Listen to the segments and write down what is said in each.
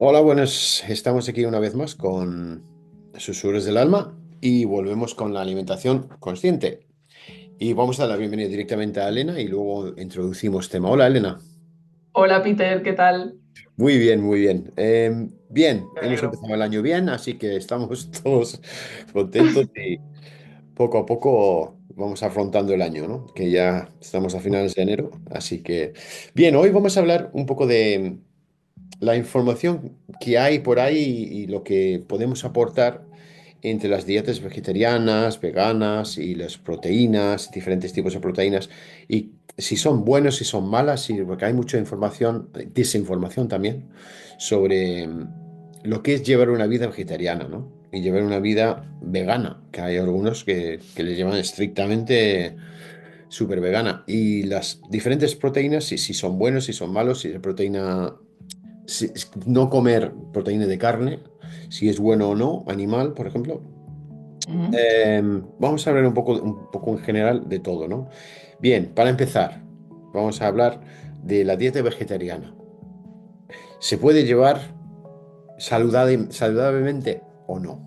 Hola, buenas. Estamos aquí una vez más con Susurros del Alma y volvemos con la alimentación consciente. Y vamos a dar la bienvenida directamente a Elena y luego introducimos tema. Hola, Elena. Hola Peter, ¿qué tal? Muy bien, muy bien. Bien, Me hemos alegro. empezado el año bien, así que estamos todos contentos y poco a poco vamos afrontando el año, ¿no? Que ya estamos a finales de enero, así que bien, hoy vamos a hablar un poco de la información que hay por ahí y lo que podemos aportar entre las dietas vegetarianas, veganas y las proteínas, diferentes tipos de proteínas, y si son buenas, si son malas, porque hay mucha información, desinformación también, sobre lo que es llevar una vida vegetariana, ¿no? Y llevar una vida vegana, que hay algunos que le llevan estrictamente súper vegana. Y las diferentes proteínas, si son buenos, si son malos, si la proteína no comer proteína de carne, si es bueno o no, animal, por ejemplo. Ujú. Vamos a hablar un poco en general de todo, ¿no? Bien, para empezar, vamos a hablar de la dieta vegetariana. ¿Se puede llevar saludablemente o no?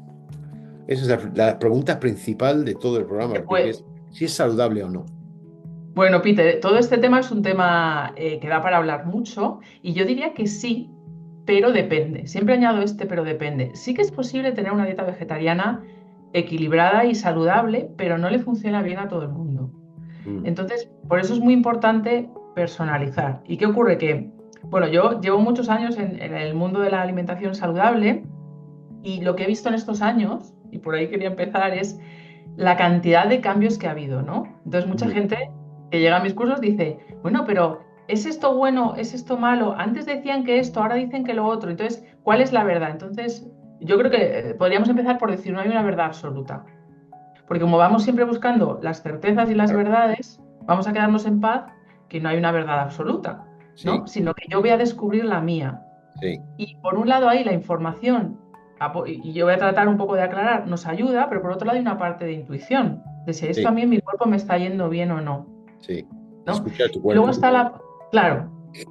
Esa es la pregunta principal de todo el programa, Se porque puede- es si es saludable o no. Bueno, Peter, todo este tema es un tema que da para hablar mucho y yo diría que sí, pero depende. Siempre añado este, pero depende. Sí que es posible tener una dieta vegetariana equilibrada y saludable, pero no le funciona bien a todo el mundo. Mm, Entonces, por eso es muy importante personalizar. ¿Y qué ocurre? Que, bueno, yo llevo muchos años en el mundo de la alimentación saludable y lo que he visto en estos años, y por ahí quería empezar, es la cantidad de cambios que ha habido, ¿no? Entonces, mucha mm, gente que llega a mis cursos dice, bueno, pero ¿es esto bueno? ¿Es esto malo? Antes decían que esto, ahora dicen que lo otro. Entonces, ¿cuál es la verdad? Entonces, yo creo que podríamos empezar por decir, no hay una verdad absoluta. Porque como vamos siempre buscando las certezas y las claro, verdades, vamos a quedarnos en paz que no hay una verdad absoluta, ¿no? sí, Sino que yo voy a descubrir la mía. sí, Y por un lado hay la información, y yo voy a tratar un poco de aclarar, nos ayuda, pero por otro lado hay una parte de intuición, de si esto a sí, mí en mi cuerpo me está yendo bien o no, sí. ¿no? Escuchar tu Y luego cuerpo. está claro,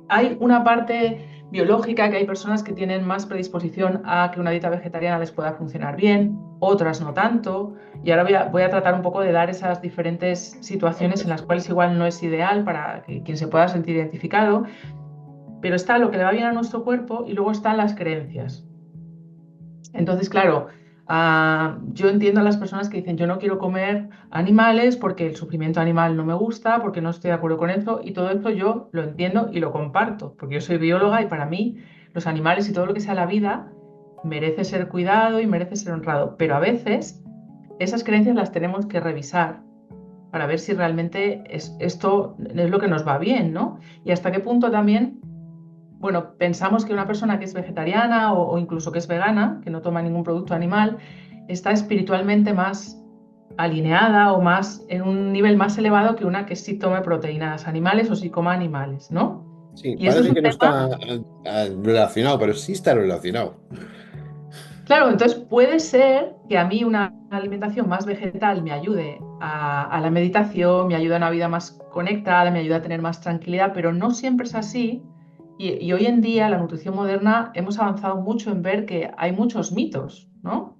hay una parte biológica que hay personas que tienen más predisposición a que una dieta vegetariana les pueda funcionar bien, otras no tanto, y ahora voy a tratar un poco de dar esas diferentes Ah, situaciones en las perfecto. cuales igual no es ideal para que quien se pueda sentir identificado, pero está lo que le va bien a nuestro cuerpo y luego están las creencias. Entonces, claro, yo entiendo a las personas que dicen, yo no quiero comer animales porque el sufrimiento animal no me gusta, porque no estoy de acuerdo con eso, y todo esto yo lo entiendo y lo comparto, porque yo soy bióloga y para mí los animales y todo lo que sea la vida merece ser cuidado y merece ser honrado, pero a veces esas creencias las tenemos que revisar para ver si realmente esto es lo que nos va bien, ¿no? Y hasta qué punto también bueno, pensamos que una persona que es vegetariana o incluso que es vegana, que no toma ningún producto animal, está espiritualmente más alineada o más en un nivel más elevado que una que sí tome proteínas animales o sí coma animales, ¿no? Sí, Y esto es parece un que no tema, está relacionado, pero sí está relacionado. claro, entonces puede ser que a mí una alimentación más vegetal me ayude a la meditación, me ayude a una vida más conectada, me ayude a tener más tranquilidad, pero no siempre es así. Y hoy en día, la nutrición moderna, hemos avanzado mucho en ver que hay muchos mitos, ¿no?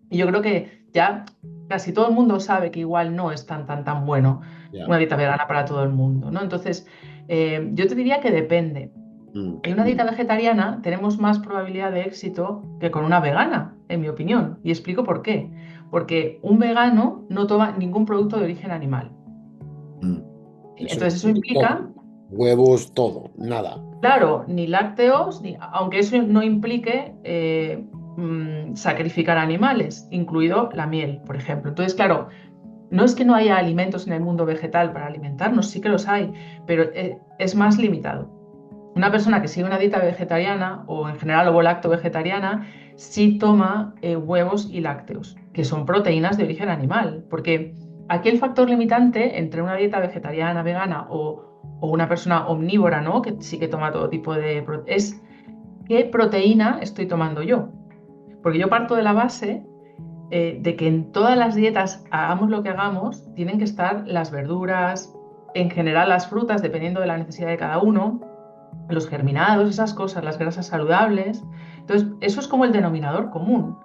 Y yo creo que ya casi todo el mundo sabe que igual no es tan bueno Ya. una dieta vegana para todo el mundo, ¿no? Entonces, yo te diría que depende. Mm, En una dieta vegetariana tenemos más probabilidad de éxito que con una vegana, en mi opinión. Y explico por qué. Porque un vegano no toma ningún producto de origen animal. mm. Eso Entonces, eso incluye todo. implica Huevos, todo, nada. claro, ni lácteos, aunque eso no implique sacrificar animales, incluido la miel, por ejemplo. Entonces, claro, no es que no haya alimentos en el mundo vegetal para alimentarnos, sí que los hay, pero es más limitado. Una persona que sigue una dieta vegetariana o en general ovo-lacto vegetariana sí toma huevos y lácteos, que son proteínas de origen animal, porque aquí el factor limitante entre una dieta vegetariana, vegana o una persona omnívora, ¿no? Que sí que toma todo tipo de es qué proteína estoy tomando yo. Porque yo parto de la base de que en todas las dietas, hagamos lo que hagamos, tienen que estar las verduras, en general las frutas, dependiendo de la necesidad de cada uno, los germinados, esas cosas, las grasas saludables. Entonces, eso es como el denominador común.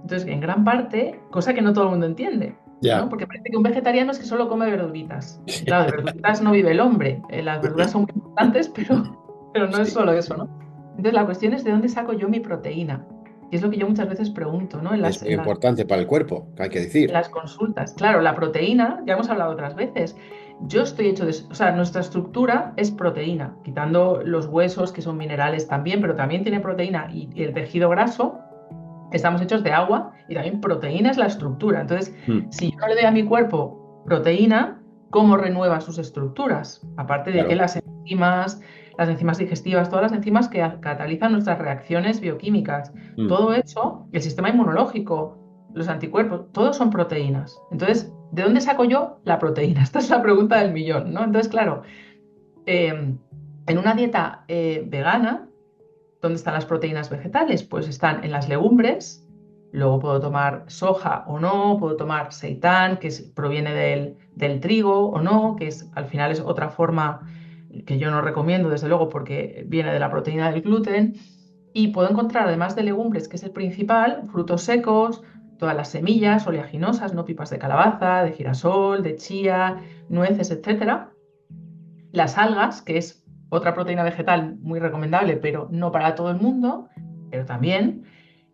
Entonces, en gran parte, cosa que no todo el mundo entiende, ¿no? Ya. Porque parece que un vegetariano es que solo come verduritas. Y claro, de verduritas no vive el hombre. Las verduras son muy importantes, pero no es Sí. solo eso, ¿no? Entonces, la cuestión es de dónde saco yo mi proteína. Y es lo que yo muchas veces pregunto, ¿no? Es muy importante para el cuerpo, hay que decir. Las consultas. Claro, la proteína, ya hemos hablado otras veces. Yo estoy hecho de, o sea, nuestra estructura es proteína, quitando los huesos que son minerales también, pero también tiene proteína y el tejido graso, estamos hechos de agua y también proteína es la estructura. Entonces, Mm, si yo no le doy a mi cuerpo proteína, ¿cómo renueva sus estructuras? Aparte de que claro. las enzimas digestivas, todas las enzimas que catalizan nuestras reacciones bioquímicas, Mm, todo eso, el sistema inmunológico, los anticuerpos, todos son proteínas. Entonces, ¿de dónde saco yo la proteína? Esta es la pregunta del millón, ¿no? Entonces, claro, en una dieta vegana, ¿dónde están las proteínas vegetales? Pues están en las legumbres, luego puedo tomar soja o no, puedo tomar seitán, proviene del trigo o no, al final es otra forma que yo no recomiendo, desde luego, porque viene de la proteína del gluten. Y puedo encontrar, además de legumbres, que es el principal, frutos secos, todas las semillas oleaginosas, no pipas de calabaza, de girasol, de chía, nueces, etcétera. Las algas, que es otra proteína vegetal muy recomendable, pero no para todo el mundo, pero también.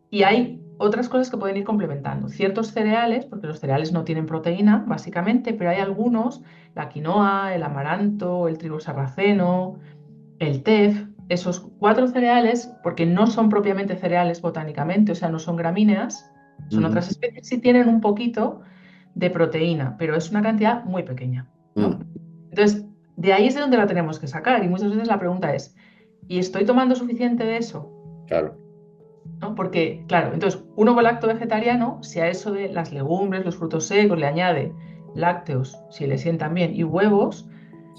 Y hay otras cosas que pueden ir complementando. Ciertos cereales, porque los cereales no tienen proteína, básicamente, pero hay algunos, la quinoa, el amaranto, el trigo sarraceno, el tef, esos cuatro cereales, porque no son propiamente cereales botánicamente, o sea, no son gramíneas, son ujú, otras especies, sí tienen un poquito de proteína, pero es una cantidad muy pequeña, ¿no? mm, Entonces, de ahí es de donde la tenemos que sacar y muchas veces la pregunta es, ¿y estoy tomando suficiente de eso? claro. ¿No? Porque, claro, entonces, un ovo lacto vegetariano, si a eso de las legumbres, los frutos secos le añade lácteos, si le sientan bien, y huevos,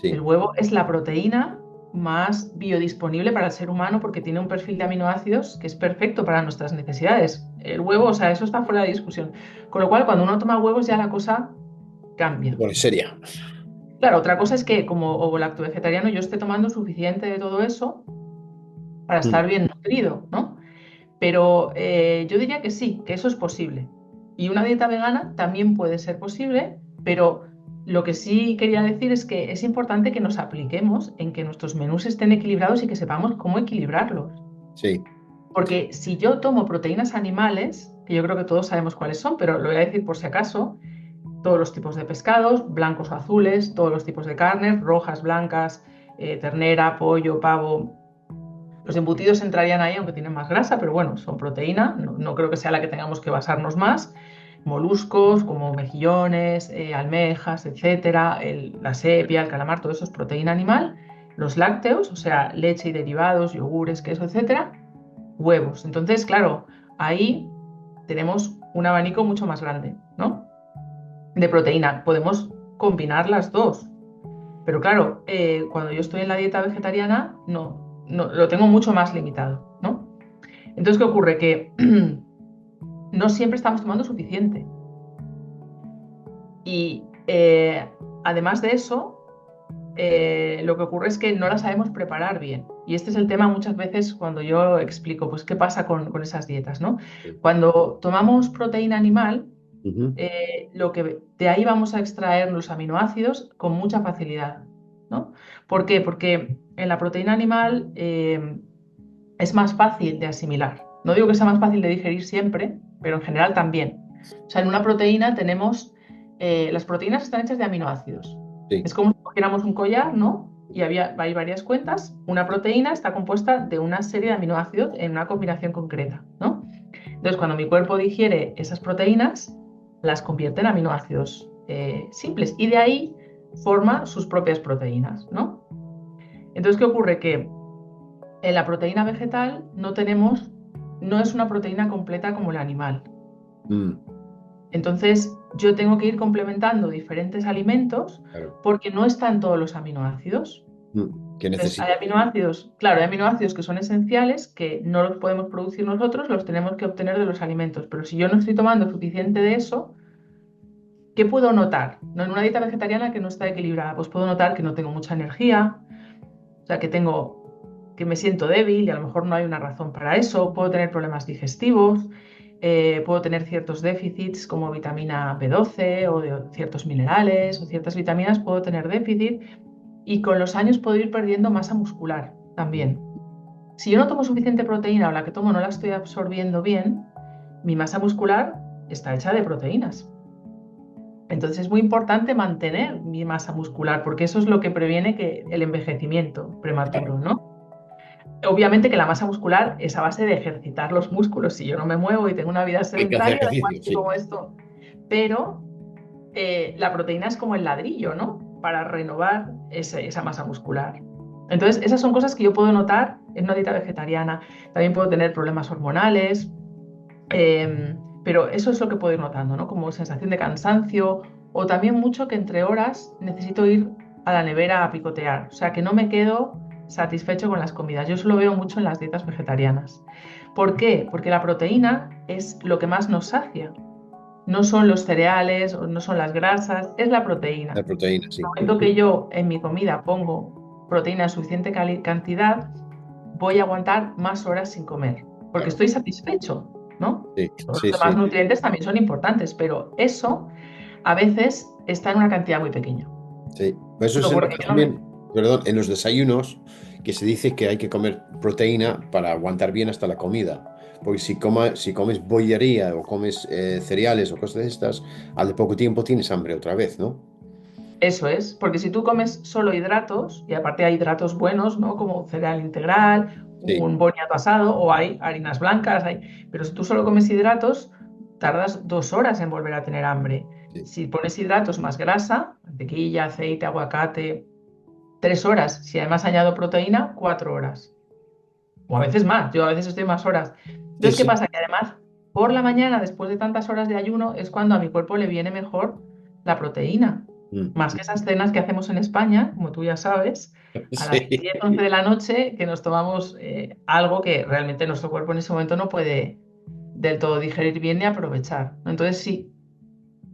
el Sí. huevo es la proteína más biodisponible para el ser humano porque tiene un perfil de aminoácidos que es perfecto para nuestras necesidades. El huevo, o sea, eso está fuera de discusión. Con lo cual, cuando uno toma huevos ya la cosa Se cambia. pone seria. Claro, otra cosa es que como ovo lacto vegetariano yo esté tomando suficiente de todo eso para Mm, estar bien nutrido, ¿no? Pero yo diría que sí, que eso es posible. Y una dieta vegana también puede ser posible, pero lo que sí quería decir es que es importante que nos apliquemos en que nuestros menús estén equilibrados y que sepamos cómo equilibrarlos. sí. Porque si yo tomo proteínas animales, que yo creo que todos sabemos cuáles son, pero lo voy a decir por si acaso, todos los tipos de pescados, blancos o azules, todos los tipos de carnes, rojas, blancas, ternera, pollo, pavo. Los embutidos entrarían ahí, aunque tienen más grasa, pero bueno, son proteína, no creo que sea la que tengamos que basarnos más. Moluscos como mejillones, almejas, etcétera, la sepia, el calamar, todo eso es proteína animal. Los lácteos, o sea, leche y derivados, yogures, queso, etcétera. Huevos. Entonces, claro, ahí tenemos un abanico mucho más grande, ¿no? De proteína. Podemos combinar las dos. Pero claro, cuando yo estoy en la dieta vegetariana, no, lo tengo mucho más limitado, ¿no? Entonces, ¿qué ocurre? Que no siempre estamos tomando suficiente. Y además de eso, lo que ocurre es que no la sabemos preparar bien. Y este es el tema muchas veces cuando yo explico, pues, qué pasa con esas dietas, ¿no? Sí. Cuando tomamos proteína animal, Ujú, de ahí vamos a extraer los aminoácidos con mucha facilidad, ¿no? ¿Por qué? Porque en la proteína animal es más fácil de asimilar. No digo que sea más fácil de digerir siempre, pero en general también. O sea, en una proteína tenemos, las proteínas están hechas de aminoácidos. sí. Es como si cogiéramos un collar, ¿no? Y hay varias cuentas. Una proteína está compuesta de una serie de aminoácidos en una combinación concreta, ¿no? Entonces, cuando mi cuerpo digiere esas proteínas, las convierte en aminoácidos simples y de ahí forma sus propias proteínas, ¿no? Entonces, ¿qué ocurre? Que en la proteína vegetal no es una proteína completa como el animal. Mm, Entonces, yo tengo que ir complementando diferentes alimentos claro. porque no están todos los aminoácidos. ¿Qué Entonces, hay necesito? aminoácidos, claro, hay aminoácidos que son esenciales, que no los podemos producir nosotros, los tenemos que obtener de los alimentos. Pero si yo no estoy tomando suficiente de eso, ¿qué puedo notar? ¿No? En una dieta vegetariana que no está equilibrada, pues puedo notar que no tengo mucha energía, o sea, que tengo que me siento débil y a lo mejor no hay una razón para eso, puedo tener problemas digestivos, puedo tener ciertos déficits como vitamina B12 o de ciertos minerales o ciertas vitaminas, puedo tener déficit y con los años puedo ir perdiendo masa muscular también. Si yo no tomo suficiente proteína o la que tomo no la estoy absorbiendo bien, mi masa muscular está hecha de proteínas. Entonces es muy importante mantener mi masa muscular porque eso es lo que previene que el envejecimiento Claro. prematuro, ¿no? Obviamente que la masa muscular es a base de ejercitar los músculos. Si yo no me muevo y tengo una vida Hay que hacer sedentaria, da igual ejercicio, si sí. como esto. Pero la proteína es como el ladrillo, ¿no? Para renovar esa masa muscular. Entonces, esas son cosas que yo puedo notar en una dieta vegetariana. También puedo tener problemas hormonales, pero eso es lo que puedo ir notando, ¿no? Como sensación de cansancio o también mucho que entre horas necesito ir a la nevera a picotear. O sea, que no me quedo satisfecho con las comidas. Yo eso lo veo mucho en las dietas vegetarianas. ¿Por qué? Porque la proteína es lo que más nos sacia. No son los cereales o no son las grasas, es la proteína. La proteína, En el sí. momento que yo en mi comida pongo proteína en suficiente cantidad, voy a aguantar más horas sin comer, porque Claro. estoy satisfecho, ¿no? Sí, Todos sí, los demás sí, nutrientes también son importantes, pero eso a veces está en una cantidad muy pequeña. sí. Eso ¿Qué se ocurre? Que nota yo no me... también, perdón, en los desayunos, que se dice que hay que comer proteína para aguantar bien hasta la comida. Porque si comes bollería o comes cereales o cosas de estas, al de poco tiempo tienes hambre otra vez, ¿no? Eso es, porque si tú comes solo hidratos, y aparte hay hidratos buenos, ¿no? Como un cereal integral, Sí, un boniato asado, o hay harinas blancas, pero si tú solo comes hidratos, tardas 2 horas en volver a tener hambre. sí, Si pones hidratos más grasa, mantequilla, aceite, aguacate, 3 horas. Si además añado proteína, 4 horas. O a veces más, yo a veces estoy más horas. sí, Entonces, ¿qué sí. pasa? Que además, por la mañana, después de tantas horas de ayuno, es cuando a mi cuerpo le viene mejor la proteína. Mm. Más que esas cenas que hacemos en España, como tú ya sabes, a las Sí, 10 11 de la noche, que nos tomamos algo que realmente nuestro cuerpo en ese momento no puede del todo digerir bien ni aprovechar. Entonces, sí,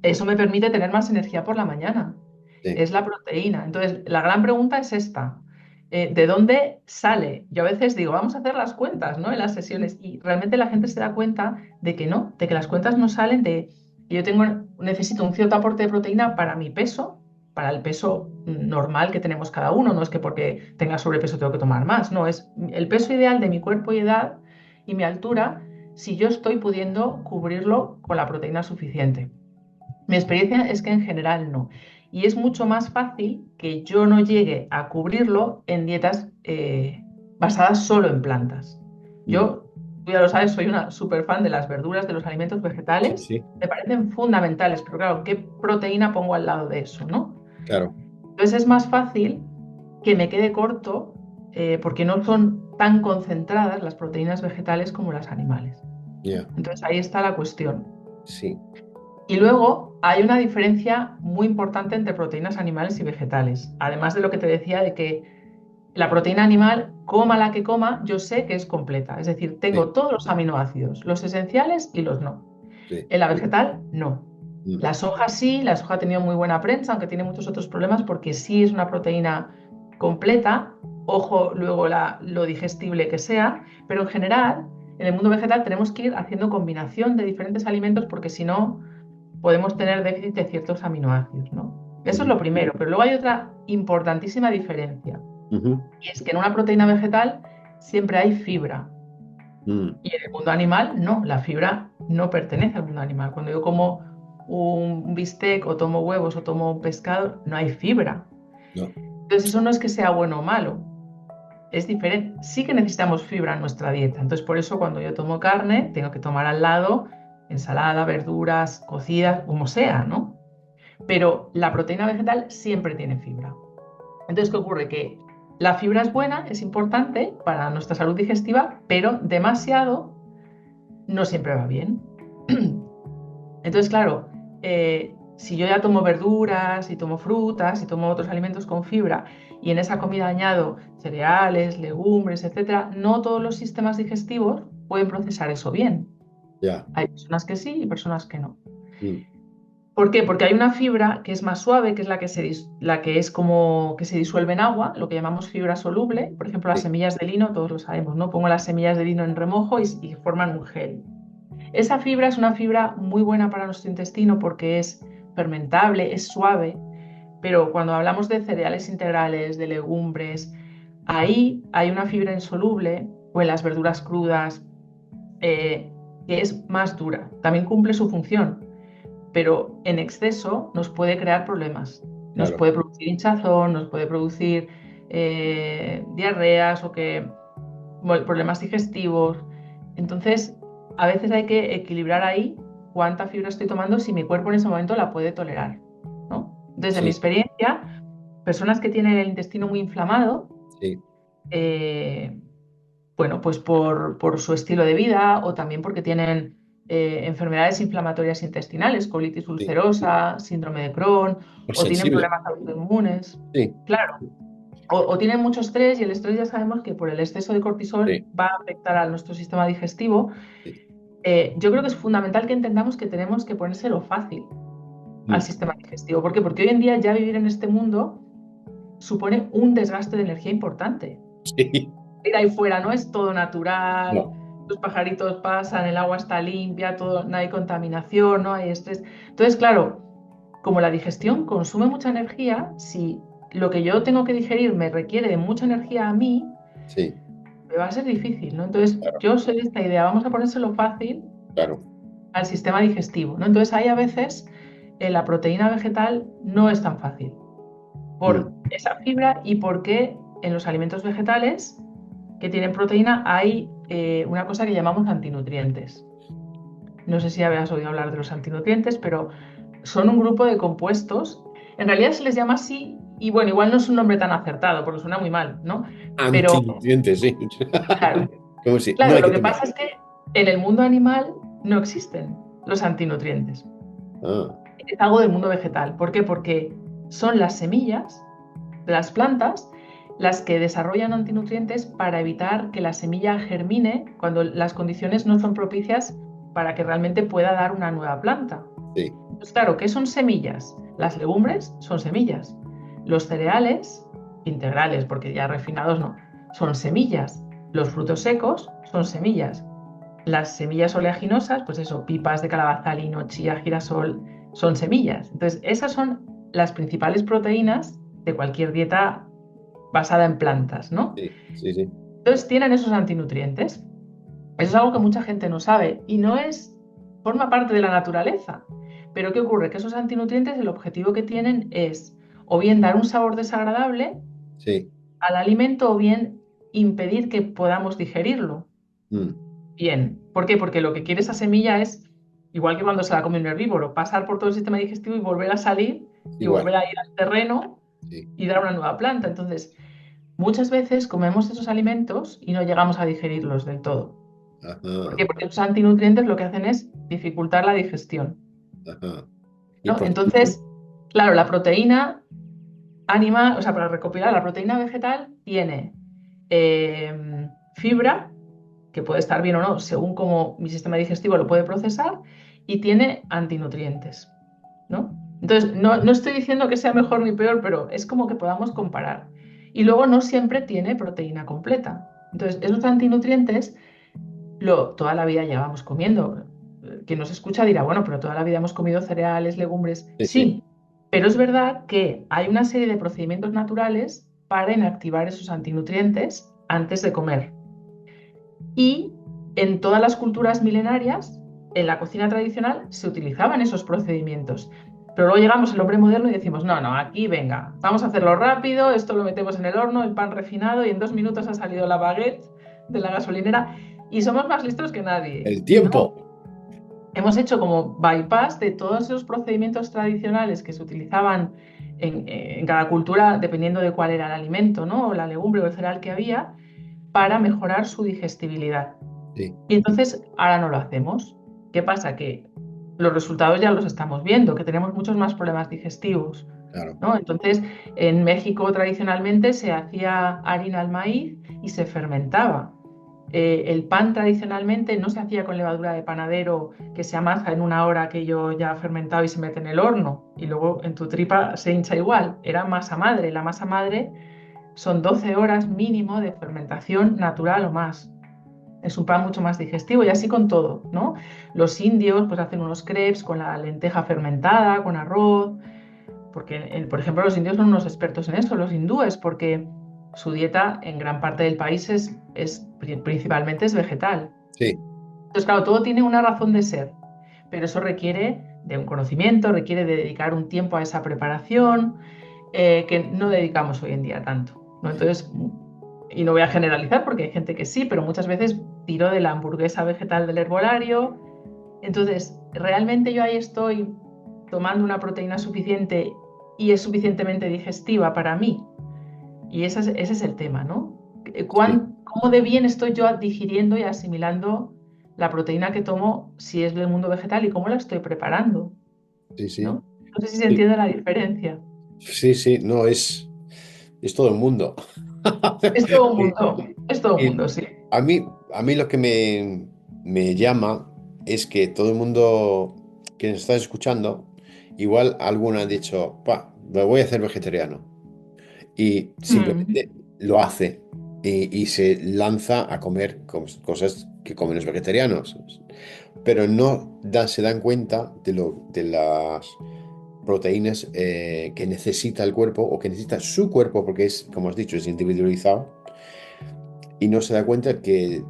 eso me permite tener más energía por la mañana. sí. Es la proteína. Entonces, la gran pregunta es esta. ¿De dónde sale? Yo a veces digo, vamos a hacer las cuentas, ¿no? En las sesiones. Y realmente la gente se da cuenta de que no, de que las cuentas no salen de que yo necesito un cierto aporte de proteína para mi peso, para el peso normal que tenemos cada uno. No es que porque tenga sobrepeso tengo que tomar más. No, es el peso ideal de mi cuerpo y edad y mi altura si yo estoy pudiendo cubrirlo con la proteína suficiente. Mi experiencia es que en general no. Y es mucho más fácil que yo no llegue a cubrirlo en dietas basadas solo en plantas. Mm. Yo, tú ya lo sabes, soy una súper fan de las verduras, de los alimentos Sí, vegetales. sí, Me parecen fundamentales, pero claro, ¿qué proteína pongo al lado de eso, no? claro. Entonces es más fácil que me quede corto porque no son tan concentradas las proteínas vegetales como las animales. Ya, Entonces ahí está la cuestión. sí. Y luego hay una diferencia muy importante entre proteínas animales y vegetales. Además de lo que te decía de que la proteína animal, coma la que coma, yo sé que es completa. Es decir, Sí, tengo todos los aminoácidos, los esenciales y los no. sí. En la vegetal, no. Mm. La soja sí, la soja ha tenido muy buena prensa, aunque tiene muchos otros problemas porque sí es una proteína completa. Ojo luego lo digestible que sea, pero en general, en el mundo vegetal tenemos que ir haciendo combinación de diferentes alimentos porque si no podemos tener déficit de ciertos aminoácidos, ¿no? Eso es Ujú, lo primero, pero luego hay otra importantísima diferencia, ujú, y es que en una proteína vegetal siempre hay fibra, mm. y en el mundo animal no, la fibra no pertenece al mundo animal. Cuando yo como un bistec o tomo huevos o tomo un pescado, no hay fibra. No, Entonces eso no es que sea bueno o malo, es diferente. Sí que necesitamos fibra en nuestra dieta, entonces por eso cuando yo tomo carne tengo que tomar al lado ensalada, verduras, cocidas, como sea, ¿no? Pero la proteína vegetal siempre tiene fibra. Entonces, ¿qué ocurre? Que la fibra es buena, es importante para nuestra salud digestiva, pero demasiado no siempre va bien. Entonces, claro, si yo ya tomo verduras y tomo frutas y tomo otros alimentos con fibra y en esa comida añado cereales, legumbres, etcétera, no todos los sistemas digestivos pueden procesar eso bien. ya. Hay personas que sí y personas que no. Mm. ¿Por qué? Porque hay una fibra que es más suave, que es la que es como que se disuelve en agua, lo que llamamos fibra soluble. Por ejemplo, las Sí, semillas de lino, todos lo sabemos, ¿no? Pongo las semillas de lino en remojo y forman un gel. Esa fibra es una fibra muy buena para nuestro intestino porque es fermentable, es suave, pero cuando hablamos de cereales integrales, de legumbres, ahí hay una fibra insoluble o en las verduras crudas eh, que es más dura. También cumple su función, pero en exceso nos puede crear problemas. Nos claro, puede producir hinchazón, nos puede producir diarreas o bueno, problemas digestivos. Entonces, a veces hay que equilibrar ahí cuánta fibra estoy tomando si mi cuerpo en ese momento la puede tolerar, ¿no? Desde mi sí, experiencia, personas que tienen el intestino muy inflamado, sí, eh, bueno, pues por su estilo de vida o también porque tienen enfermedades inflamatorias intestinales, colitis sí. ulcerosa, síndrome de Crohn, Por o tienen sensible, problemas autoinmunes. sí, Claro, o tienen mucho estrés y el estrés ya sabemos que por el exceso de cortisol sí, va a afectar a nuestro sistema digestivo. sí. Yo creo que es fundamental que entendamos que tenemos que ponérselo fácil al Mm, sistema digestivo. ¿Por qué? Porque hoy en día ya vivir en este mundo supone un desgaste de energía importante. sí, Ir ahí fuera no es todo natural, no, los pajaritos pasan, el agua está limpia, todo, no hay contaminación, no hay estrés. Entonces, claro, como la digestión consume mucha energía, si lo que yo tengo que digerir me requiere de mucha energía a mí, sí, me va a ser difícil, ¿no? Entonces, claro, yo soy de esta idea, vamos a ponérselo fácil claro. al sistema digestivo, ¿no? Entonces, ahí a veces la proteína vegetal no es tan fácil Mm. por esa fibra y porque en los alimentos vegetales que tienen proteína hay una cosa que llamamos antinutrientes. No sé si habías oído hablar de los antinutrientes, pero son un grupo de compuestos. En realidad se les llama así y bueno, igual no es un nombre tan acertado porque suena muy mal, ¿no? Pero Antinutrientes, sí. claro, Como si, no claro, hay lo que que tomar. pasa es que en el mundo animal no existen los antinutrientes. Ah, Es algo del mundo vegetal. ¿Por qué? Porque son las semillas de las plantas las que desarrollan antinutrientes para evitar que la semilla germine cuando las condiciones no son propicias para que realmente pueda dar una nueva planta. sí, Pues claro, ¿qué son semillas? Las legumbres son semillas. Los cereales, integrales, porque ya refinados no, son semillas. Los frutos secos son semillas. Las semillas oleaginosas, pues eso, pipas de calabaza, lino, chía, girasol, son semillas. Entonces, esas son las principales proteínas de cualquier dieta basada en plantas, ¿no? sí, sí, sí. Entonces, tienen esos antinutrientes. Eso es algo que mucha gente no sabe y no es, forma parte de la naturaleza. Pero ¿qué ocurre? Que esos antinutrientes, el objetivo que tienen es o bien dar un sabor desagradable Sí. al alimento o bien impedir que podamos digerirlo. Mm. Bien. ¿Por qué? Porque lo que quiere esa semilla es, igual que cuando se la come un herbívoro, pasar por todo el sistema digestivo y volver a salir y Igual, volver a ir al terreno sí. y dar una nueva planta. Entonces, muchas veces comemos esos alimentos y no llegamos a digerirlos del todo. ¿Por Ajá, qué? Porque los antinutrientes lo que hacen es dificultar la digestión, ajá. Y ¿no? por Entonces, claro, la proteína animal, o sea, para recopilar, la proteína vegetal tiene fibra, que puede estar bien o no, según cómo mi sistema digestivo lo puede procesar, y tiene antinutrientes, ¿no? Entonces, no estoy diciendo que sea mejor ni peor, pero es como que podamos comparar. Y luego no siempre tiene proteína completa. Entonces, esos antinutrientes toda la vida llevamos comiendo. Quien nos escucha dirá, bueno, pero toda la vida hemos comido cereales, legumbres. sí, sí, Sí, pero es verdad que hay una serie de procedimientos naturales para inactivar esos antinutrientes antes de comer. Y en todas las culturas milenarias, en la cocina tradicional, se utilizaban esos procedimientos. Pero luego llegamos al hombre moderno y decimos, no, no, aquí venga, vamos a hacerlo rápido, esto lo metemos en el horno, el pan refinado y en 2 minutos ha salido la baguette de la gasolinera y somos más listos que nadie, el ¿no? tiempo. Hemos hecho como bypass de todos esos procedimientos tradicionales que se utilizaban en cada cultura, dependiendo de cuál era el alimento, ¿no? O la legumbre o el cereal que había, para mejorar su digestibilidad. Sí, Y entonces ahora no lo hacemos. ¿Qué pasa? Que los resultados ya los estamos viendo, que tenemos muchos más problemas digestivos, claro. ¿no? Entonces, en México tradicionalmente se hacía harina al maíz y se fermentaba. El pan tradicionalmente no se hacía con levadura de panadero que se amasa en una hora aquello ya fermentado y se mete en el horno y luego en tu tripa se hincha igual. Era masa madre. La masa madre son 12 horas mínimo de fermentación natural o más. Es un pan mucho más digestivo y así con todo, ¿no? Los indios pues hacen unos crepes con la lenteja fermentada, con arroz, porque, por ejemplo, los indios son unos expertos en eso, los hindúes, porque su dieta en gran parte del país principalmente es vegetal. Sí, Entonces, claro, todo tiene una razón de ser, pero eso requiere de un conocimiento, requiere de dedicar un tiempo a esa preparación, que no dedicamos hoy en día tanto, ¿no? Entonces, y no voy a generalizar porque hay gente que sí, pero muchas veces tiro de la hamburguesa vegetal del herbolario. Entonces, realmente yo ahí estoy tomando una proteína suficiente y es suficientemente digestiva para mí. Y ese es el tema, ¿no? sí, ¿Cómo de bien estoy yo digiriendo y asimilando la proteína que tomo si es del mundo vegetal y cómo la estoy preparando, sí, sí. ¿no? No sé si se Sí, entiende la diferencia. sí, sí, no, es todo el mundo. Es todo un Y, mundo, es todo un y mundo, sí. a mí lo que me llama es que todo el mundo que nos está escuchando, igual alguno ha dicho, pa, me voy a hacer vegetariano. Y Mm. simplemente lo hace y se lanza a comer cosas que comen los vegetarianos. Pero se dan cuenta de las proteínas que necesita el cuerpo o que necesita su cuerpo, porque es, como has dicho, es individualizado, y no se da cuenta de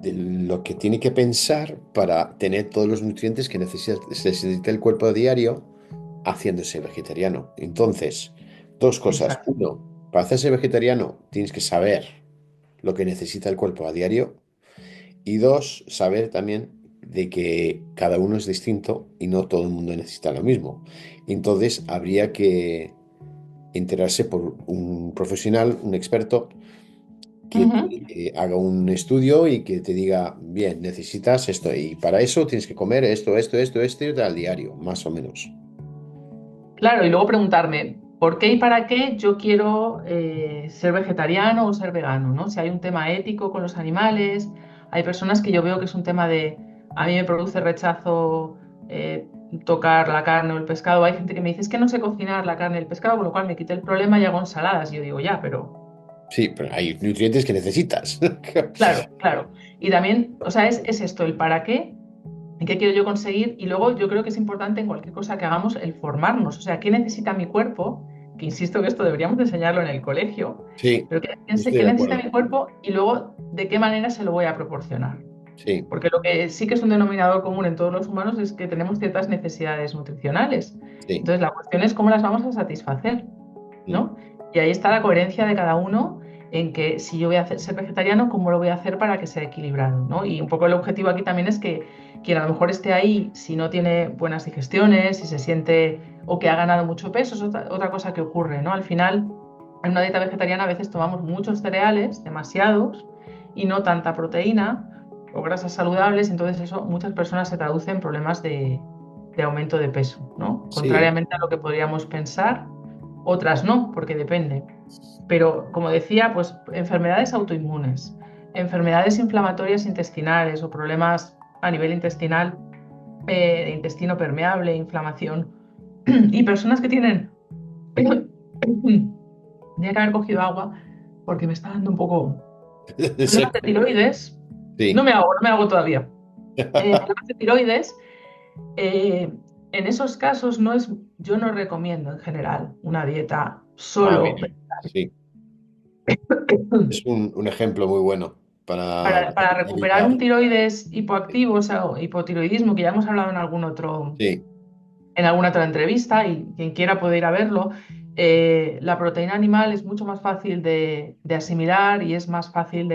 lo que tiene que pensar para tener todos los nutrientes que necesita el cuerpo a diario haciéndose vegetariano. Entonces, dos cosas. Exacto. Uno, para hacerse vegetariano tienes que saber lo que necesita el cuerpo a diario. Y dos, saber también de que cada uno es distinto y no todo el mundo necesita lo mismo. Entonces, habría que enterarse por un profesional, un experto, que Ujú. te haga un estudio y que te diga, bien, necesitas esto y para eso tienes que comer esto al diario, más o menos. Claro, y luego preguntarme, ¿por qué y para qué yo quiero ser vegetariano o ser vegano, ¿no? Si hay un tema ético con los animales, hay personas que yo veo que es un tema de, a mí me produce rechazo eh, tocar la carne o el pescado, hay gente que me dice, es que no sé cocinar la carne y el pescado, con lo cual me quité el problema y hago ensaladas, y yo digo, ya, pero Sí, pero hay nutrientes que necesitas. claro, claro. Y también, o sea, es esto, el para qué. ¿Qué quiero yo conseguir? Y luego yo creo que es importante en cualquier cosa que hagamos el formarnos. O sea, ¿qué necesita mi cuerpo? Que insisto que esto deberíamos de enseñarlo en el colegio, Sí, pero estoy qué de necesita acuerdo. mi cuerpo y luego de qué manera se lo voy a proporcionar? Sí, Porque lo que sí que es un denominador común en todos los humanos es que tenemos ciertas necesidades nutricionales. sí. Entonces, la cuestión es cómo las vamos a satisfacer, Mm. ¿no? Y ahí está la coherencia de cada uno en que si yo voy a ser vegetariano, ¿cómo lo voy a hacer para que sea equilibrado, ¿no? Y un poco el objetivo aquí también es que quien a lo mejor esté ahí, si no tiene buenas digestiones, si se siente o que ha ganado mucho peso, es otra cosa que ocurre, ¿no? Al final, en una dieta vegetariana a veces tomamos muchos cereales, demasiados, y no tanta proteína o grasas saludables, entonces eso muchas personas se traduce en problemas de aumento de peso, ¿no? Sí, Contrariamente a lo que podríamos pensar, otras no, porque depende. Pero como decía, pues enfermedades autoinmunes, enfermedades inflamatorias intestinales o problemas a nivel intestinal, de intestino permeable, inflamación, y personas que tienen, tenía que haber cogido agua porque me está dando un poco problemas de seco. tiroides, Sí. no me hago todavía. Problemas de tiroides, eh, en esos casos yo no recomiendo en general una dieta Ah, solo bien. Sí. Es un ejemplo muy bueno para para recuperar evitar. un tiroides hipoactivo, o sea, o hipotiroidismo, que ya hemos hablado Sí, en alguna otra entrevista, y quien quiera puede ir a verlo. La proteína animal es mucho más fácil de asimilar y es más fácil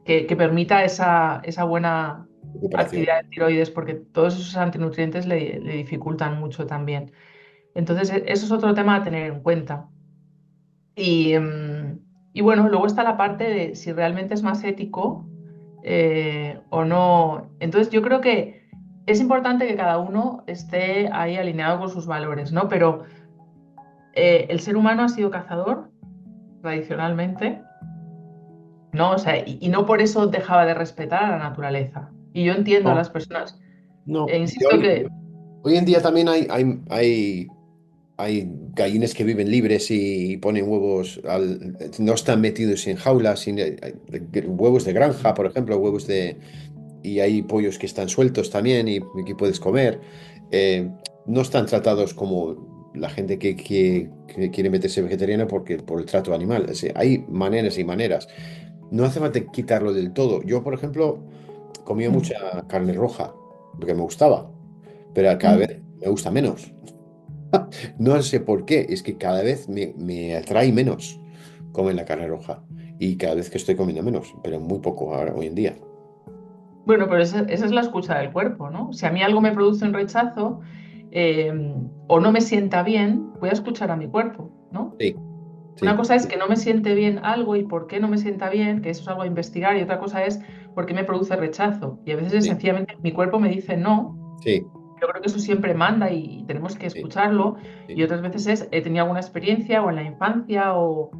que permita esa buena recuperación. actividad de tiroides, porque todos esos antinutrientes le dificultan mucho también. Entonces, eso es otro tema a tener en cuenta. Y, y bueno, luego está la parte de si realmente es más ético o no. Entonces, yo creo que es importante que cada uno esté ahí alineado con sus valores, ¿no? Pero el ser humano ha sido cazador tradicionalmente ¿no? O sea, y no por eso dejaba de respetar a la naturaleza. Y yo entiendo a No, las personas, no. Y insisto que... hoy en día también hay gallinas que viven libres y ponen huevos, no están metidos en jaulas, huevos de granja, por ejemplo, y hay pollos que están sueltos también y que puedes comer. Eh, no están tratados como la gente que quiere meterse vegetariana por el trato animal. Es decir, hay maneras y maneras. No hace falta quitarlo del todo. Yo, por ejemplo, comía Mm, mucha carne roja porque me gustaba, pero cada mm. vez me gusta menos. No sé por qué, es que cada vez me atrae menos comer la carne roja y cada vez que estoy comiendo menos, pero muy poco ahora, hoy en día. Bueno, pero esa es la escucha del cuerpo, ¿no? Si a mí algo me produce un rechazo o no me sienta bien, voy a escuchar a mi cuerpo, ¿no? Sí, Una sí, cosa es que no me siente bien algo y por qué no me sienta bien, que eso es algo a investigar, y otra cosa es por qué me produce rechazo. Y a veces es sí, sencillamente mi cuerpo me dice no. sí, Yo creo que eso siempre manda y tenemos que sí, escucharlo. Y sí, otras veces es, he tenido alguna experiencia o en la infancia o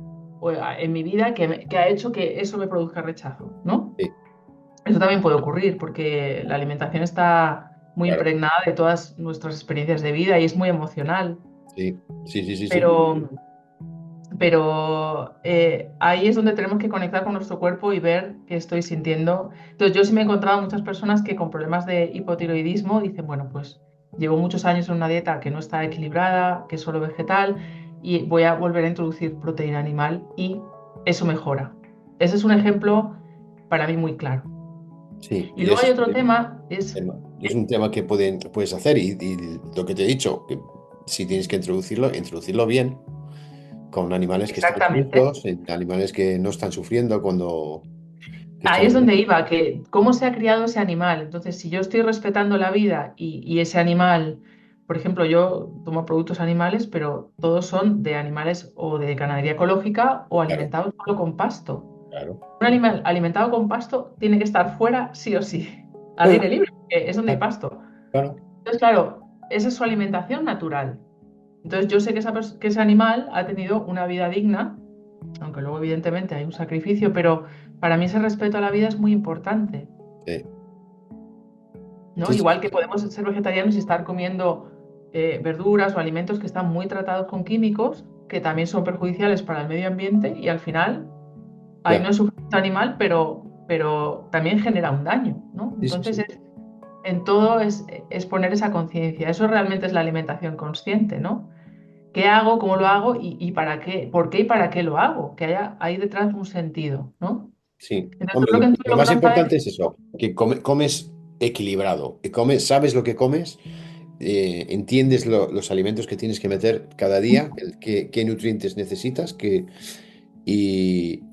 en mi vida que ha hecho que eso me produzca rechazo, ¿no? sí, Eso también puede ocurrir porque la alimentación está muy claro, impregnada de todas nuestras experiencias de vida y es muy emocional. sí, sí, sí, sí, sí, Pero ahí es donde tenemos que conectar con nuestro cuerpo y ver qué estoy sintiendo. Entonces, yo sí me he encontrado muchas personas que con problemas de hipotiroidismo dicen, bueno, pues llevo muchos años en una dieta que no está equilibrada, que es solo vegetal, y voy a volver a introducir proteína animal y eso mejora. Ese es un ejemplo para mí muy claro. sí, Y y luego eso hay es otro tema, es un tema que puedes hacer y lo que te he dicho, que si tienes que introducirlo bien, con animales que están exactamente. sueltos, animales que no están sufriendo cuando que Ahí están... es donde iba, que cómo se ha criado ese animal. Entonces, si yo estoy respetando la vida y ese animal, por ejemplo, yo tomo productos animales, pero todos son de animales o de ganadería ecológica o Claro, alimentados solo con pasto. claro. Un animal alimentado con pasto tiene que estar fuera sí o sí, al aire libre, que es donde hay Claro, pasto. claro. Entonces, claro, esa es su alimentación natural. Entonces, yo sé que, que ese animal ha tenido una vida digna, aunque luego evidentemente hay un sacrificio, pero para mí ese respeto a la vida es muy importante, Sí, ¿no? sí, sí, Igual que podemos ser vegetarianos y estar comiendo verduras o alimentos que están muy tratados con químicos, que también son perjudiciales para el medio ambiente y al final ahí ya. no es sufrimiento animal, pero también genera un daño, ¿no? Sí, sí, Entonces, sí. en todo es poner esa conciencia. Eso realmente es la alimentación consciente, ¿no? ¿Qué hago, cómo lo hago y para qué? ¿Por qué y para qué lo hago? Que haya ahí detrás un sentido, ¿no? Sí. Entonces, yo Hombre, creo que en todo lo lo que más vamos a importante decir, es eso, que comes equilibrado, que sabes lo que comes, entiendes los alimentos que tienes que meter cada día, qué nutrientes necesitas, y,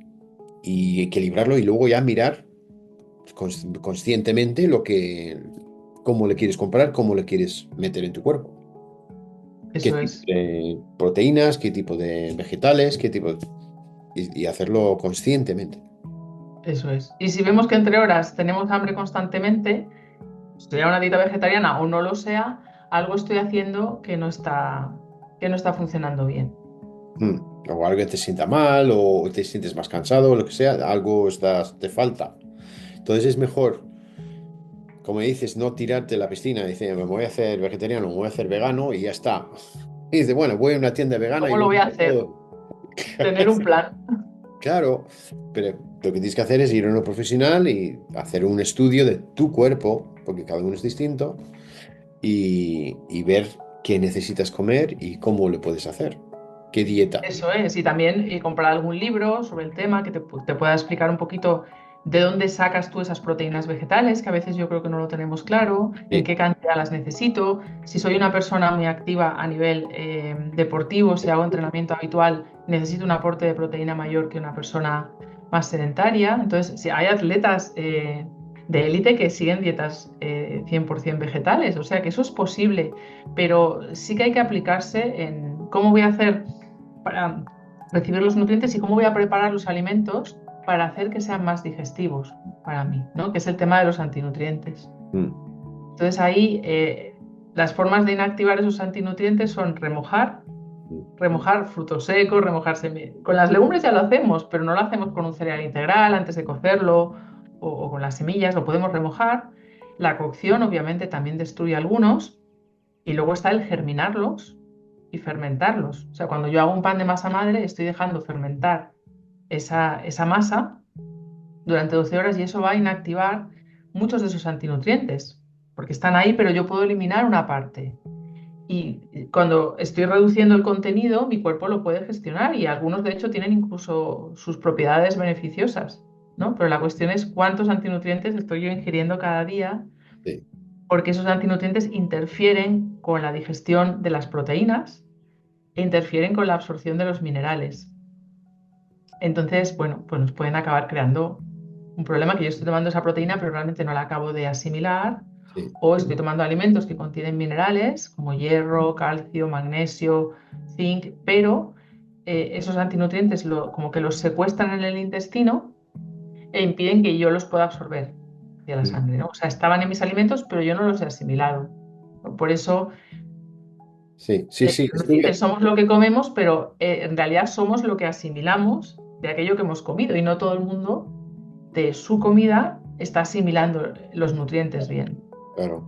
y equilibrarlo y luego ya mirar conscientemente cómo le quieres comprar, cómo le quieres meter en tu cuerpo. ¿Qué eso tipo es. de proteínas, qué tipo de vegetales, y hacerlo conscientemente. Eso es. Y si vemos que entre horas tenemos hambre constantemente, sea una dieta vegetariana o no lo sea, algo estoy haciendo que no está funcionando bien. Mm. O algo que te sienta mal, o te sientes más cansado, o lo que sea, te falta. Entonces es mejor, como dices, no tirarte a la piscina. Dice, me voy a hacer vegetariano, me voy a hacer vegano y ya está. Y dice, bueno, voy a una tienda vegana y ¿Cómo lo voy voy a a hacer hacer? todo. Tener un plan. Claro, pero lo que tienes que hacer es ir a un profesional y hacer un estudio de tu cuerpo, porque cada uno es distinto, y ver qué necesitas comer y cómo lo puedes hacer. ¿Qué dieta? Eso es, y también comprar algún libro sobre el tema que te pueda explicar un poquito de dónde sacas tú esas proteínas vegetales, que a veces yo creo que no lo tenemos claro, en Sí, qué cantidad las necesito. Si soy una persona muy activa a nivel deportivo, si hago entrenamiento habitual, necesito un aporte de proteína mayor que una persona más sedentaria. Entonces, si hay atletas de élite que siguen dietas 100% vegetales, o sea que eso es posible, pero sí que hay que aplicarse en cómo voy a hacer para recibir los nutrientes y cómo voy a preparar los alimentos para hacer que sean más digestivos para mí, ¿no? Que es el tema de los antinutrientes. mm, Entonces ahí las formas de inactivar esos antinutrientes son remojar, Remojar frutos secos, remojar Con las legumbres ya lo hacemos, pero no lo hacemos con un cereal integral antes de cocerlo o con las semillas, lo podemos remojar. La cocción obviamente también destruye algunos y luego está el germinarlos y fermentarlos. O sea, cuando yo hago un pan de masa madre, estoy dejando fermentar esa masa durante 12 horas y eso va a inactivar muchos de esos antinutrientes, porque están ahí, pero yo puedo eliminar una parte. Y cuando estoy reduciendo el contenido, mi cuerpo lo puede gestionar y algunos de hecho tienen incluso sus propiedades beneficiosas, ¿no? Pero la cuestión es cuántos antinutrientes estoy yo ingiriendo cada día, Sí, porque esos antinutrientes interfieren con la digestión de las proteínas e interfieren con la absorción de los minerales. Entonces, bueno, pues nos pueden acabar creando un problema que yo estoy tomando esa proteína, pero realmente no la acabo de asimilar, sí. o estoy tomando alimentos que contienen minerales como hierro, calcio, magnesio, zinc, pero esos antinutrientes como que los secuestran en el intestino e impiden que yo los pueda absorber hacia la Mm. sangre, ¿no? O sea, estaban en mis alimentos, pero yo no los he asimilado. Por eso Sí, sí, sí. nos dicen somos lo que comemos, pero en realidad somos lo que asimilamos de aquello que hemos comido y no todo el mundo de su comida está asimilando los nutrientes bien. Claro.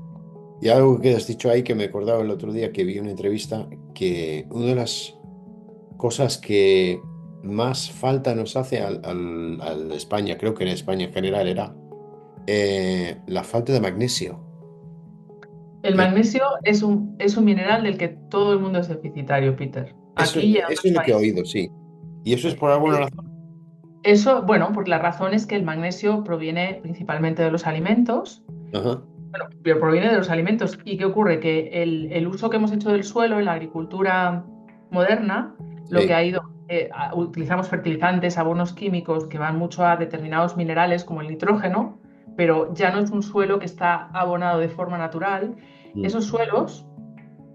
Y algo que has dicho ahí que me acordaba el otro día que vi una entrevista que una de las cosas que más falta nos hace al España, creo que en España en general era la falta de magnesio. El Eh, magnesio es un mineral del que todo el mundo es deficitario, Peter, eso, aquí y en eso otros es lo que he países. oído, sí. Y eso es por alguna Eh, razón. Eso, bueno, porque la razón es que el magnesio proviene principalmente de los alimentos. Ajá, Bueno, pero proviene de los alimentos. ¿Y qué ocurre? Que el uso que hemos hecho del suelo en la agricultura moderna, lo que sí. ha ido, utilizamos fertilizantes, abonos químicos que van mucho a determinados minerales como el nitrógeno, pero ya no es un suelo que está abonado de forma natural. Mm, Esos suelos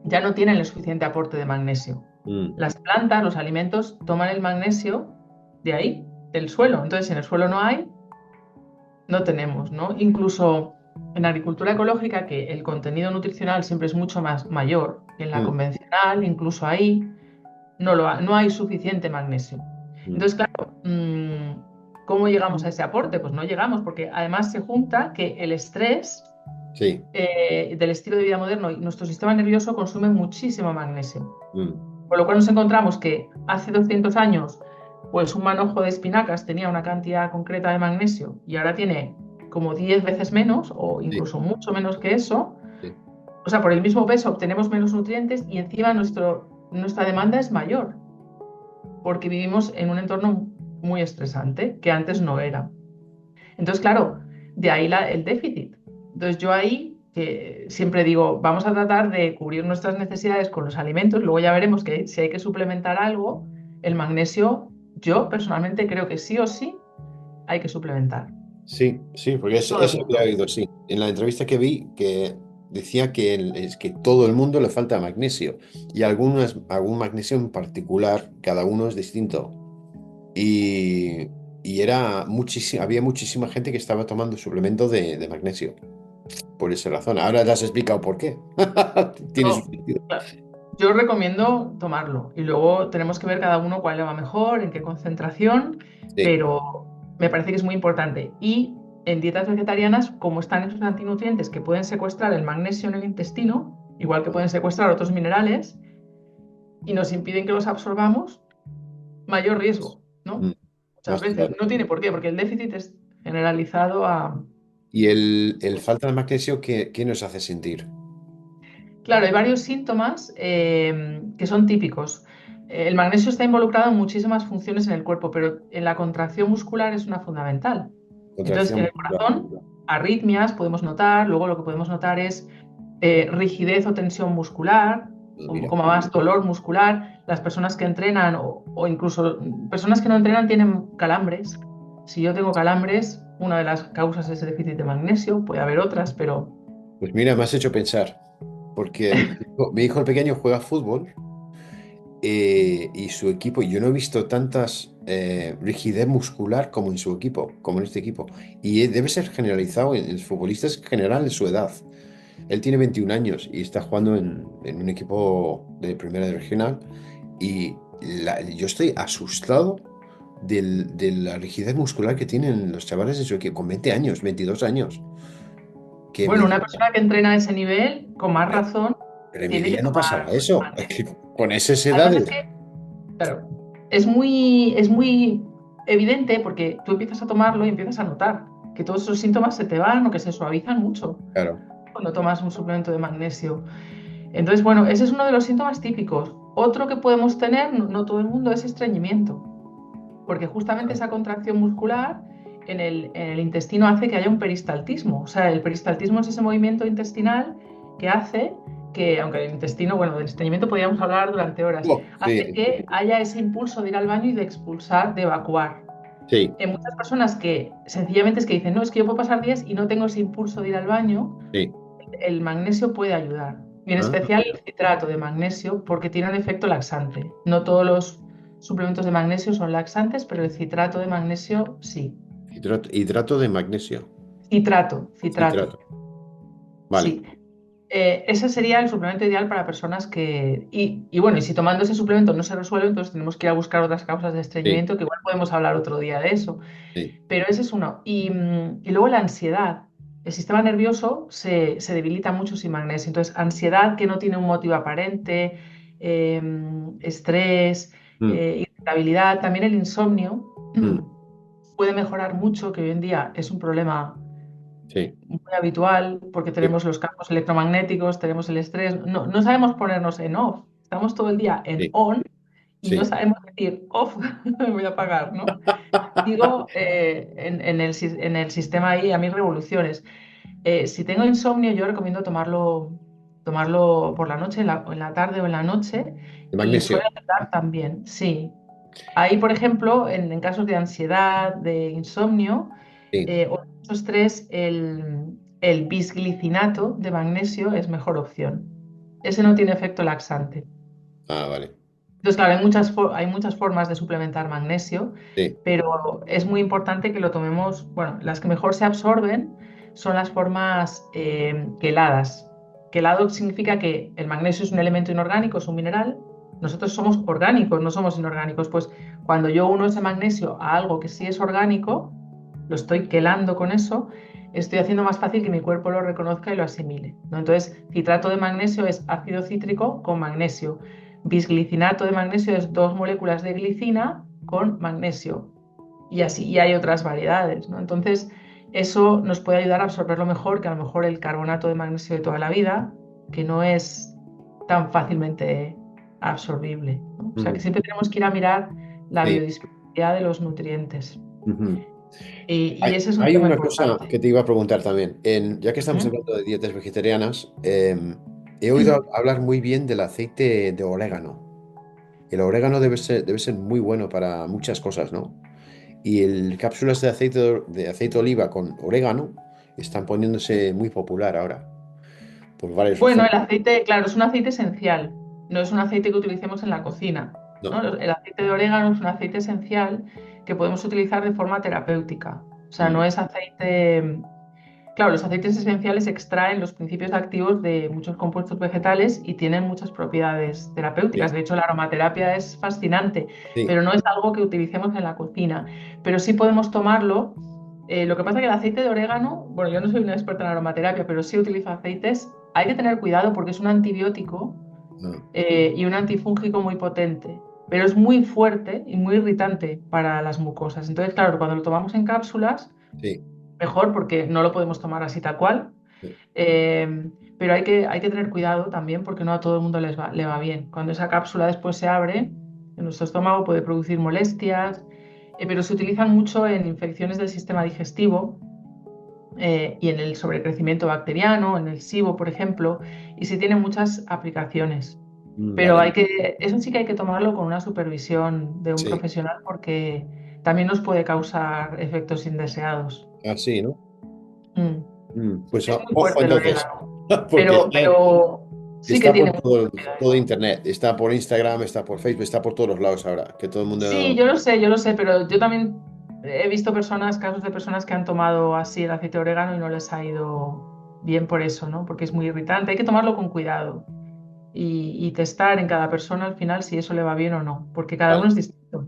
ya no tienen el suficiente aporte de magnesio. mm, Las plantas, los alimentos, toman el magnesio de ahí, del suelo. Entonces, si en el suelo no hay, no tenemos, ¿no? Incluso en la agricultura ecológica, que el contenido nutricional siempre es mucho más mayor que en la mm, convencional, incluso ahí no hay suficiente magnesio. mm. Entonces, claro, ¿cómo llegamos a ese aporte? Pues no llegamos, porque además se junta que el estrés Sí. del estilo de vida moderno y nuestro sistema nervioso consume muchísimo magnesio. Mm, Con lo cual nos encontramos que hace 200 años, pues un manojo de espinacas tenía una cantidad concreta de magnesio y ahora tiene como 10 veces menos o sí, incluso mucho menos que eso. sí. O sea, por el mismo peso obtenemos menos nutrientes y encima nuestra demanda es mayor porque vivimos en un entorno muy estresante que antes no era. Entonces, claro, de ahí el déficit. Entonces, yo ahí que siempre digo, vamos a tratar de cubrir nuestras necesidades con los alimentos, luego ya veremos que si hay que suplementar algo, el magnesio, yo personalmente creo que sí o sí hay que suplementar. Sí, sí, porque Todo el eso había mundo. oído, sí. En la entrevista que vi, que decía que es que todo el mundo le falta magnesio y algún magnesio en particular, cada uno es distinto. Y, y había muchísima gente que estaba tomando suplemento de magnesio por esa razón. Ahora te has explicado por qué. Tiene su Yo, sentido. yo recomiendo tomarlo y luego tenemos que ver cada uno cuál le va mejor, en qué concentración, Sí, pero me parece que es muy importante. Y en dietas vegetarianas, como están esos antinutrientes que pueden secuestrar el magnesio en el intestino, igual que pueden secuestrar otros minerales, y nos impiden que los absorbamos, mayor riesgo, mm, ¿no? Muchas más veces. claro. No tiene por qué, porque el déficit es generalizado a... Y el falta de magnesio, ¿qué nos hace sentir? Claro, hay varios síntomas que son típicos. El magnesio está involucrado en muchísimas funciones en el cuerpo, pero en la contracción muscular es una fundamental. Entonces, Contracción en el muscular. corazón, arritmias podemos notar, luego lo que podemos notar es rigidez o tensión muscular, Ah, o mira. como más dolor muscular. Las personas que entrenan o incluso personas que no entrenan tienen calambres. Si yo tengo calambres, una de las causas es el déficit de magnesio, puede haber otras, pero Pues mira, me has hecho pensar, porque mi hijo el pequeño juega fútbol y su equipo, yo no he visto tantas rigidez muscular como en su equipo, como en este equipo. Y debe ser generalizado en los futbolistas en general en su edad. Él tiene 21 años y está jugando en un equipo de primera regional y yo estoy asustado de la rigidez muscular que tienen los chavales de su equipo con 20 años, 22 años, que Bueno, me una persona que entrena a ese nivel, con más razón, pero en mi tiene que día no pasaba tomar eso. Es que magnesio. con esas Además es edades. que, claro, es muy evidente porque tú empiezas a tomarlo y empiezas a notar que todos esos síntomas se te van o que se suavizan mucho Claro. cuando tomas un suplemento de magnesio. Entonces, bueno, ese es uno de los síntomas típicos. Otro que podemos tener, no todo el mundo, es estreñimiento, porque justamente Ah, esa contracción muscular en el intestino hace que haya un peristaltismo. O sea, el peristaltismo es ese movimiento intestinal que hace que, aunque el intestino, bueno, del estreñimiento podríamos hablar durante horas, sí, hace que haya ese impulso de ir al baño y de expulsar, de evacuar. sí, En muchas personas que sencillamente es que dicen, no, es que yo puedo pasar días y no tengo ese impulso de ir al baño, sí. el magnesio puede ayudar. Y en Ah, especial el mira. citrato de magnesio porque tiene un efecto laxante. No todos los suplementos de magnesio son laxantes, pero el citrato de magnesio sí. Hidrato de magnesio. Citrato, Citrato. Vale. sí. Ese sería el suplemento ideal para personas que... Y bueno, y si tomando ese suplemento no se resuelve, entonces tenemos que ir a buscar otras causas de Sí, estreñimiento, que igual podemos hablar otro día de eso. sí. Pero ese es uno. Y luego la ansiedad. El sistema nervioso se debilita mucho sin magnesio. Entonces, ansiedad que no tiene un motivo aparente, estrés, Mm, irritabilidad, también el insomnio mm, puede mejorar mucho, que hoy en día es un problema sí, muy habitual porque sí, tenemos los campos electromagnéticos, tenemos el estrés. No sabemos ponernos en off. Estamos todo el día en sí, on y no sí. sabemos decir off, me voy a apagar, ¿no? Digo, en el sistema ahí a mil revoluciones. Si tengo insomnio, yo recomiendo tomarlo por la noche, en la tarde o en la noche, De y suele magnesio. ayudar también, sí. Ahí, por ejemplo, en casos de ansiedad, de insomnio Sí. o de mucho estrés, el bisglicinato de magnesio es mejor opción. Ese no tiene efecto laxante. Ah, vale. Entonces, claro, hay muchas formas de suplementar magnesio, Sí. pero es muy importante que lo tomemos, bueno, las que mejor se absorben son las formas queladas. Quelado significa que el magnesio es un elemento inorgánico, es un mineral. Nosotros somos orgánicos, no somos inorgánicos. Pues cuando yo uno ese magnesio a algo que sí es orgánico, lo estoy quelando con eso, estoy haciendo más fácil que mi cuerpo lo reconozca y lo asimile, ¿no? Entonces, citrato de magnesio es ácido cítrico con magnesio. Bisglicinato de magnesio es dos moléculas de glicina con magnesio. Y así, y hay otras variedades, ¿no? Entonces, eso nos puede ayudar a absorberlo mejor que a lo mejor el carbonato de magnesio de toda la vida, que no es tan fácilmente absorbible, ¿no? O sea, que Mm, siempre tenemos que ir a mirar la sí. biodisponibilidad de los nutrientes. Ujú. Y Hay, ese es un hay tema una cosa que importante. te iba a preguntar también. Ya que estamos Ujú. hablando de dietas vegetarianas, he oído hablar muy bien del aceite de orégano. El orégano debe ser muy bueno para muchas cosas, ¿no? Y el cápsulas de aceite de oliva con orégano están poniéndose muy popular ahora, por varias Bueno, razones. el aceite, claro, es un aceite esencial, no es un aceite que utilicemos en la cocina, ¿no? No, El aceite de orégano es un aceite esencial que podemos utilizar de forma terapéutica. O sea, mm, no es aceite. Claro, los aceites esenciales extraen los principios activos de muchos compuestos vegetales y tienen muchas propiedades terapéuticas. sí, De hecho, la aromaterapia es fascinante, sí, pero no es algo que utilicemos en la cocina. Pero sí podemos tomarlo. Lo que pasa es que el aceite de orégano, bueno, yo no soy una experta en aromaterapia, pero sí utilizo aceites. Hay que tener cuidado porque es un antibiótico ah, y un antifúngico muy potente, pero es muy fuerte y muy irritante para las mucosas. Entonces, claro, cuando lo tomamos en cápsulas, sí, mejor porque no lo podemos tomar así tal cual. sí, Pero hay que tener cuidado también porque no a todo el mundo le va bien. Cuando esa cápsula después se abre, en nuestro estómago puede producir molestias, pero se utilizan mucho en infecciones del sistema digestivo y en el sobrecrecimiento bacteriano, en el SIBO, por ejemplo, y se tienen muchas aplicaciones. Pero vale, eso sí que hay que tomarlo con una supervisión de un sí, profesional porque también nos puede causar efectos indeseados. así, ¿no? Mm. Pues Es muy ojo fuerte el entonces, orégano, porque pero sí que está tiene por muchas todo propiedades. internet, está por Instagram, está por Facebook, está por todos los lados ahora, que todo el Sí, mundo... yo lo sé, pero yo también he visto casos de personas que han tomado así el aceite de orégano y no les ha ido bien por eso, ¿no? Porque es muy irritante. Hay que tomarlo con cuidado. y testar en cada persona al final si eso le va bien o no, porque cada uno Vale, es distinto.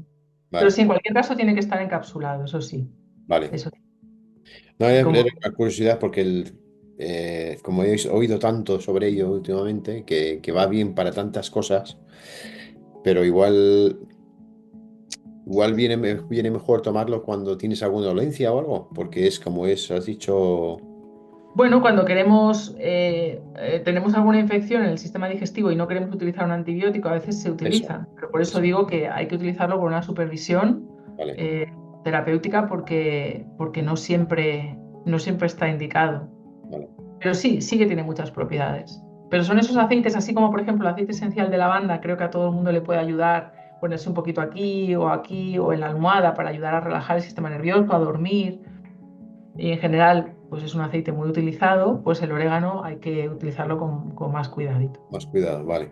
Pero vale, sí, en cualquier caso tiene que estar encapsulado, eso sí. vale. Eso sí. No, Y era como, una curiosidad porque como he oído tanto sobre ello últimamente, que va bien para tantas cosas, pero igual viene mejor tomarlo cuando tienes alguna dolencia o algo, porque es como es, has dicho, bueno, cuando queremos, tenemos alguna infección en el sistema digestivo y no queremos utilizar un antibiótico, a veces se eso, utiliza, pero por eso eso, digo que hay que utilizarlo con una supervisión vale, eh, terapéutica porque no siempre está indicado. vale, Pero sí, sí que tiene muchas propiedades. Pero son esos aceites, así como por ejemplo el aceite esencial de lavanda, creo que a todo el mundo le puede ayudar ponerse un poquito aquí o en la almohada para ayudar a relajar el sistema nervioso, a dormir. Y en general, pues es un aceite muy utilizado, pues el orégano hay que utilizarlo con más cuidadito. más cuidado, vale.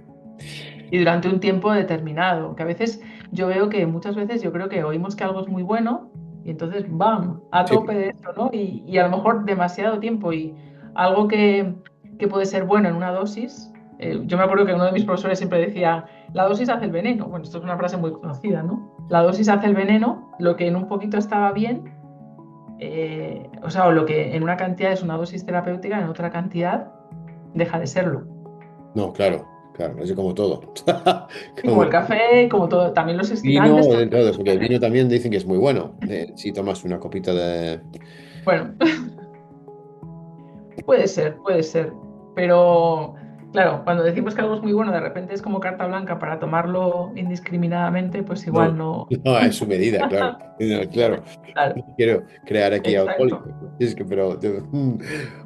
Y durante un tiempo determinado, que a veces yo veo que muchas veces yo creo que oímos que algo es muy bueno y entonces ¡bam! A Sí, tope de eso, ¿no? Y a lo mejor demasiado tiempo y algo que puede ser bueno en una dosis. Yo me acuerdo que uno de mis profesores siempre decía, la dosis hace el veneno. Bueno, esto es una frase muy conocida, ¿no? La dosis hace el veneno, lo que en un poquito estaba bien, o sea, o lo que en una cantidad es una dosis terapéutica, en otra cantidad deja de serlo. no, claro, claro, es como todo. Y como Como el café, como todo, también los estirantes, vino, todo todo, porque el hace. vino también dicen que es muy bueno. Si tomas una copita de... Bueno, puede ser, puede ser. Pero claro, cuando decimos que algo es muy bueno, de repente es como carta blanca para tomarlo indiscriminadamente, pues No, igual no. no, a su medida, claro. No, claro, Claro, no quiero crear aquí exacto. alcohólico. Es que, pero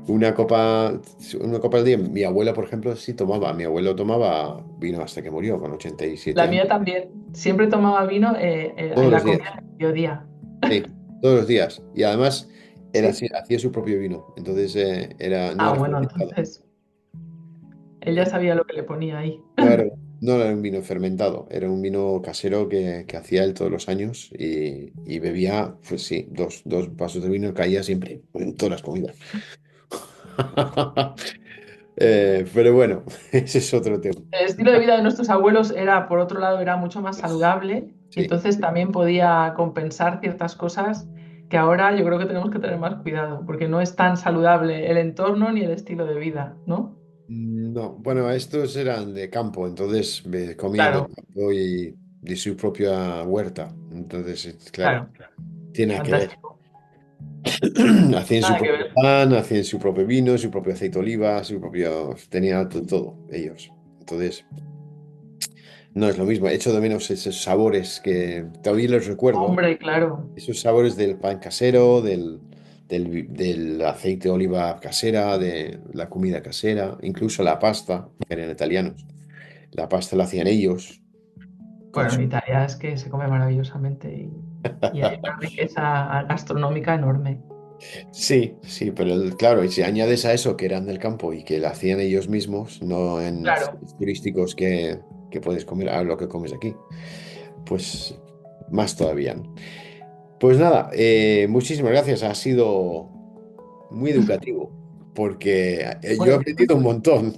una copa al día. Mi abuela, por ejemplo, sí tomaba. Mi abuelo tomaba vino hasta que murió, con 87 La años. mía también. Siempre tomaba vino Todos en los la comida días, del mediodía. sí, todos los días. Y además, Sí. hacía su propio vino. Entonces, no Ah, era bueno, fermentado. entonces él ya sabía lo que le ponía ahí. No era un vino fermentado, era un vino casero que hacía él todos los años y bebía, pues sí, dos vasos de vino y caía siempre en todas las comidas. Pero bueno, ese es otro tema. El estilo de vida de nuestros abuelos era, por otro lado, era mucho más saludable y Sí, entonces también podía compensar ciertas cosas que ahora yo creo que tenemos que tener más cuidado, porque no es tan saludable el entorno ni el estilo de vida, ¿no? no, bueno, estos eran de campo, entonces comían del Claro, campo y de su propia huerta. Entonces, claro, claro, tiene nada que ver. fantástico. Hacían su Nada que propio ver. pan, hacían su propio vino, su propio aceite de oliva, su propio... Tenía todo ellos. Entonces... No es lo mismo, echo de menos esos sabores que todavía los recuerdo, Hombre, claro, esos sabores del pan casero, del aceite de oliva casera, de la comida casera, incluso la pasta, que eran italianos. La pasta la hacían ellos. Con bueno, su... en Italia es que se come maravillosamente y hay una riqueza gastronómica enorme. Sí, sí, pero claro, y si añades a eso que eran del campo y que la hacían ellos mismos, no en Claro, sitios turísticos que puedes comer a lo que comes aquí, pues más todavía, ¿no? Pues nada, muchísimas gracias. Ha sido muy educativo porque yo he bueno, aprendido un montón.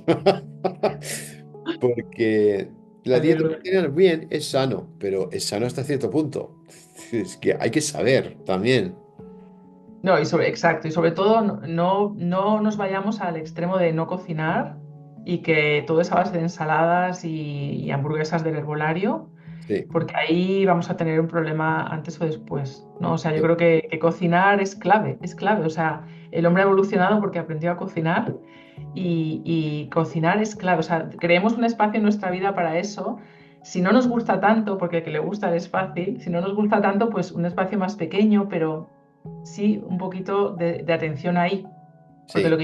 Porque me la dieta alegro. vegetariana, bien, es sano, pero es sano hasta cierto punto. Es que hay que saber también. No, exacto, y sobre todo no nos vayamos al extremo de no cocinar y que todo es a base de ensaladas y hamburguesas del herbolario, Sí, porque ahí vamos a tener un problema antes o después, ¿no? O sea, yo sí, creo que cocinar es clave, o sea, el hombre ha evolucionado porque aprendió a cocinar y cocinar es clave, o sea, creemos un espacio en nuestra vida para eso. Si no nos gusta tanto, porque el que le gusta es fácil, si no nos gusta tanto, pues un espacio más pequeño, pero sí un poquito de atención ahí, porque sí, lo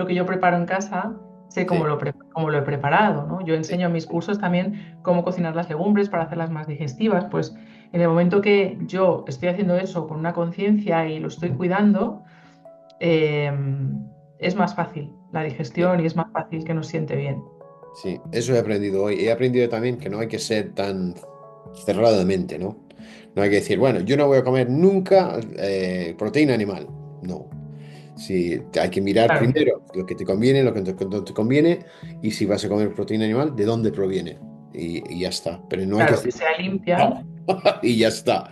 que yo preparo en casa, sé sí, cómo lo he preparado, ¿no? Yo sí, enseño en mis cursos también cómo cocinar las legumbres para hacerlas más digestivas, pues en el momento que yo estoy haciendo eso con una conciencia y lo estoy cuidando, eh, es más fácil la sí. digestión y es más fácil que nos siente bien. Sí, eso he aprendido hoy. He aprendido también que no hay que ser tan cerrado de mente, ¿no? No hay que decir, bueno, yo no voy a comer nunca proteína animal. No. Si hay que mirar Claro, primero lo que te conviene, lo que no te conviene, y si vas a comer proteína animal, de dónde proviene. Y ya está. Pero no hay que claro, que decir, sea limpia. no, y ya está.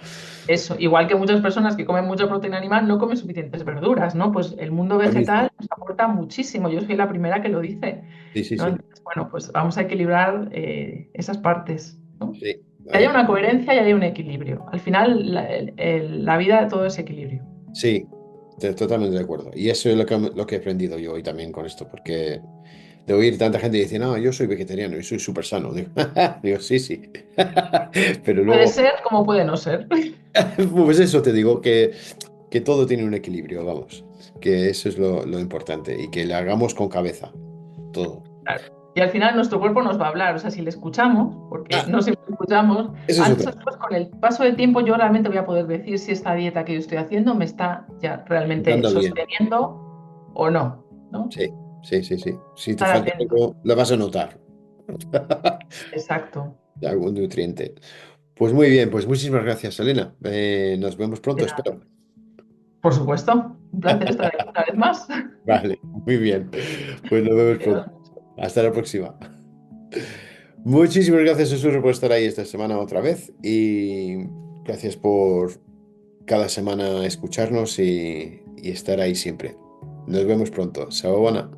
Eso, igual que muchas personas que comen mucha proteína animal no comen suficientes verduras, ¿no? Pues el mundo Lo mismo. vegetal nos aporta muchísimo. Yo soy la primera que lo dice, Sí, sí, ¿no? sí. Entonces, bueno, pues vamos a equilibrar esas partes, ¿no? Sí, Que haya una coherencia y haya un equilibrio. Al final, la vida todo es equilibrio. sí, totalmente de acuerdo. Y eso es lo que he aprendido yo hoy también con esto, porque de oír tanta gente que dice, no, yo soy vegetariano y soy súper sano. Digo, digo, sí, sí. Pero Puede luego, ser como puede no ser. pues eso te digo, que todo tiene un equilibrio, vamos. Que eso es lo importante y que le hagamos con cabeza, todo. Claro. Y al final nuestro cuerpo nos va a hablar, o sea, si le escuchamos, porque Ah, no siempre escuchamos, eso es antes otra. o después con el paso del tiempo yo realmente voy a poder decir si esta dieta que yo estoy haciendo me está ya realmente Dando bien. sosteniendo o no, ¿no? Sí, sí, sí, sí. Si te Estar falta atento. algo, lo vas a notar. Exacto. Algún nutriente. Pues muy bien, pues muchísimas gracias, Elena. Nos vemos De pronto, nada. espero. Por supuesto, un placer estar aquí una vez más. Vale, muy bien. Pues nos vemos pronto. Cuidado. Hasta la próxima. Muchísimas gracias, Jesús, por estar ahí esta semana otra vez y gracias por cada semana escucharnos y estar ahí siempre. Nos vemos pronto. Chao, buena.